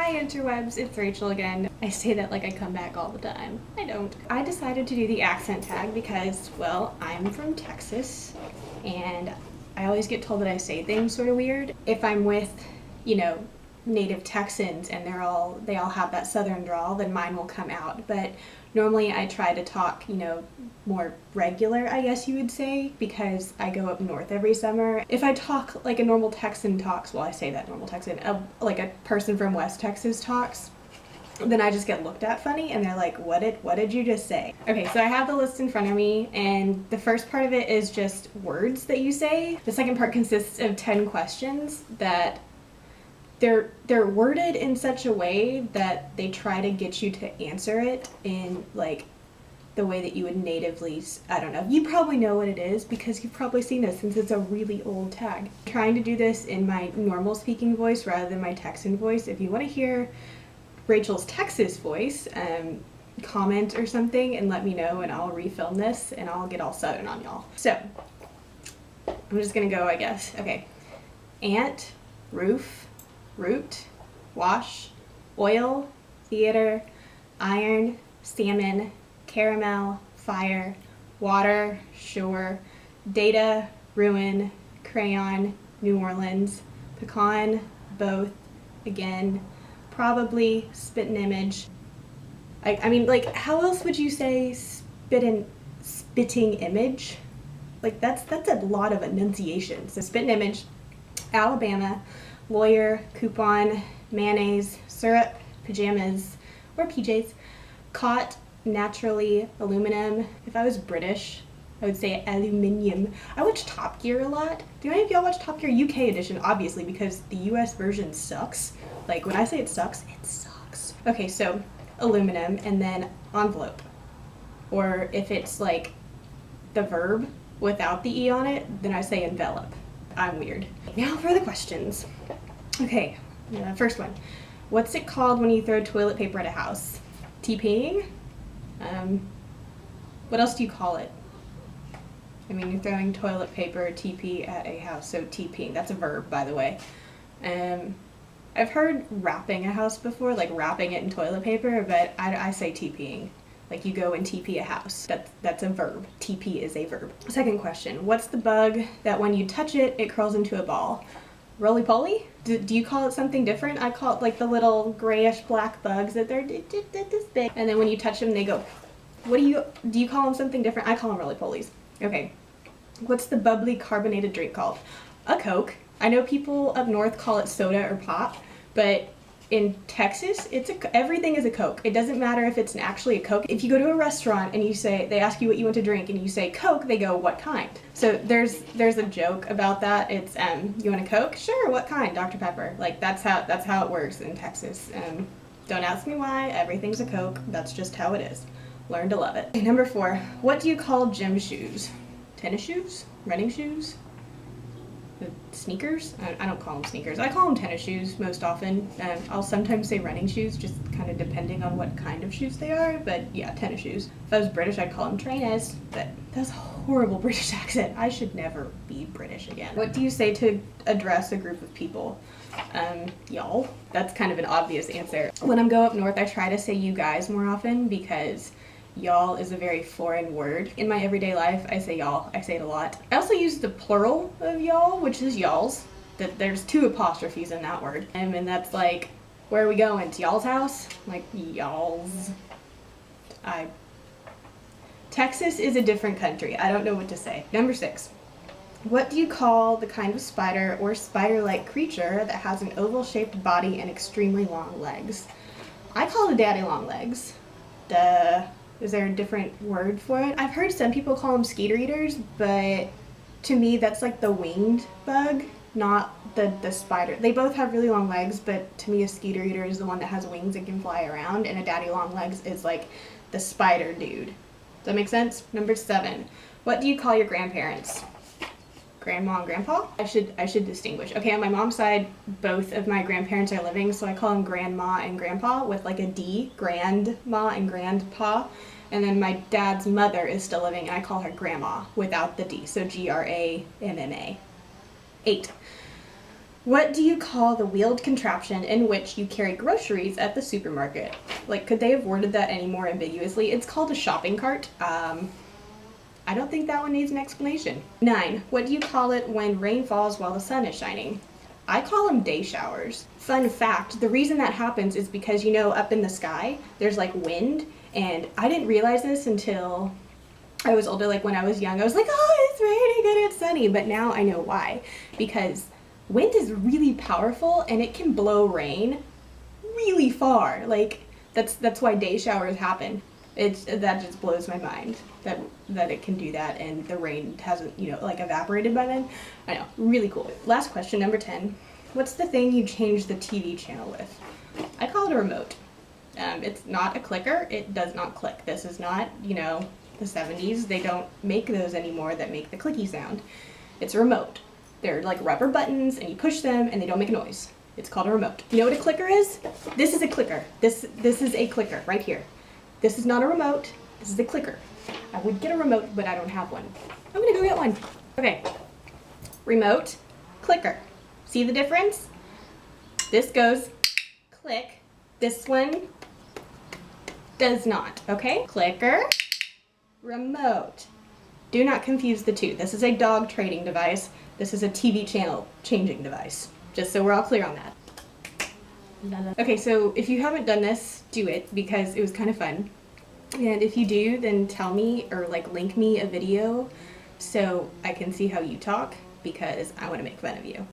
Hi interwebs, it's Rachel again. I say that like I come back all the time. I don't. I decided to do the accent tag because, well, I'm from Texas and I always get told that I say things sort of weird. If I'm with, native Texans and they all have that southern drawl, then mine will come out. But normally I try to talk, more regular, I guess you would say, because I go up north every summer. If I talk like a normal Texan talks, well, I say that normal Texan, like a person from West Texas talks, then I just get looked at funny and they're like, what did you just say? Okay, so I have the list in front of me and the first part of it is just words that you say. The second part consists of 10 questions that they're worded in such a way that they try to get you to answer it in like the way that you would natively, I don't know. You probably know what it is because you've probably seen this since it's a really old tag. I'm trying to do this in my normal speaking voice rather than my Texan voice. If you want to hear Rachel's Texas voice, comment or something and let me know and I'll refilm this and I'll get all southern on y'all. So, I'm just gonna go, I guess. Okay. Ant, roof, root, wash, oil, theater, iron, salmon, caramel, fire, water, shore, data, ruin, crayon, New Orleans, pecan, both, again, probably, spit an image. I mean, like, how else would you say spitting image? Like, that's a lot of enunciation. So spit an image, Alabama, lawyer, coupon, mayonnaise, syrup, pajamas, or PJs, caught, naturally, aluminum. If I was British, I would say aluminium. I watch Top Gear a lot. Do any of y'all watch Top Gear? UK edition, obviously, because the US version sucks. Like, when I say it sucks, it sucks. Okay, so aluminum and then envelope. Or if it's like the verb without the E on it, then I say envelop. I'm weird. Now for the questions. Okay, first one. What's it called when you throw toilet paper at a house? TPing? What else do you call it? I mean, you're throwing toilet paper, TP, at a house, so TPing. That's a verb, by the way. I've heard wrapping a house before, like wrapping it in toilet paper, but I say TPing. Like you go and TP a house. That's a verb. TP is a verb. Second question. What's the bug that when you touch it, it curls into a ball? Roly-poly? Do you call it something different? I call it like the little grayish black bugs that they're this big. And then when you touch them, they go, do you call them something different? I call them roly-polies. Okay. What's the bubbly carbonated drink called? A Coke. I know people up north call it soda or pop, but in Texas, everything is a Coke. It doesn't matter if it's actually a Coke. If you go to a restaurant and they ask you what you want to drink and you say Coke, they go, what kind? So there's a joke about that. It's, you want a Coke? Sure, what kind? Dr. Pepper. Like that's how it works in Texas. Don't ask me why, everything's a Coke. That's just how it is. Learn to love it. Okay, number 4, what do you call gym shoes? Tennis shoes? Running shoes? Sneakers? I don't call them sneakers. I call them tennis shoes most often. I'll sometimes say running shoes, just kind of depending on what kind of shoes they are, but yeah, tennis shoes. If I was British, I'd call them trainers, but that's a horrible British accent. I should never be British again. What do you say to address a group of people? Y'all. That's kind of an obvious answer. When I go up north, I try to say you guys more often because y'all is a very foreign word. In my everyday life, I say y'all. I say it a lot. I also use the plural of y'all, which is y'alls. There's 2 apostrophes in that word. And that's like, where are we going? To y'all's house? Like, y'alls. Texas is a different country. I don't know what to say. Number 6. What do you call the kind of spider or spider-like creature that has an oval-shaped body and extremely long legs? I call it daddy long legs. Duh. Is there a different word for it? I've heard some people call them skeeter eaters, but to me that's like the winged bug, not the spider. They both have really long legs, but to me a skeeter eater is the one that has wings and can fly around, and a daddy long legs is like the spider dude. Does that make sense? Number 7. What do you call your grandparents? Grandma and grandpa? I should distinguish. Okay, on my mom's side, both of my grandparents are living, so I call them grandma and grandpa with like a D, grandma and grandpa. And then my dad's mother is still living, and I call her grandma without the D, so Gramma. 8. What do you call the wheeled contraption in which you carry groceries at the supermarket? Like, could they have worded that any more ambiguously? It's called a shopping cart. I don't think that one needs an explanation. 9. What do you call it when rain falls while the sun is shining? I call them day showers. Fun fact, the reason that happens is because, you know, up in the sky, there's like wind, and I didn't realize this until I was older. Like when I was young, I was like, oh, it's raining and it's sunny, but now I know why. Because wind is really powerful and it can blow rain really far. Like that's why day showers happen. That just blows my mind that it can do that, and the rain hasn't, you know, like evaporated by then. I know, really cool. Last question, number 10. What's the thing you change the TV channel with? I call it a remote. It's not a clicker. It does not click. This is not, you know, the 70s. They don't make those anymore that make the clicky sound. It's a remote. They're like rubber buttons, and you push them, and they don't make a noise. It's called a remote. You know what a clicker is? This is a clicker. This is a clicker right here. This is not a remote. This is a clicker. I would get a remote, but I don't have one. I'm gonna go get one. Okay. Remote, clicker. See the difference? This goes click. This one does not. Okay? Clicker, remote. Do not confuse the two. This is a dog trading device. This is a TV channel changing device. Just so we're all clear on that. Okay, so if you haven't done this, do it because it was kind of fun. And if you do, then tell me or like link me a video so I can see how you talk because I want to make fun of you.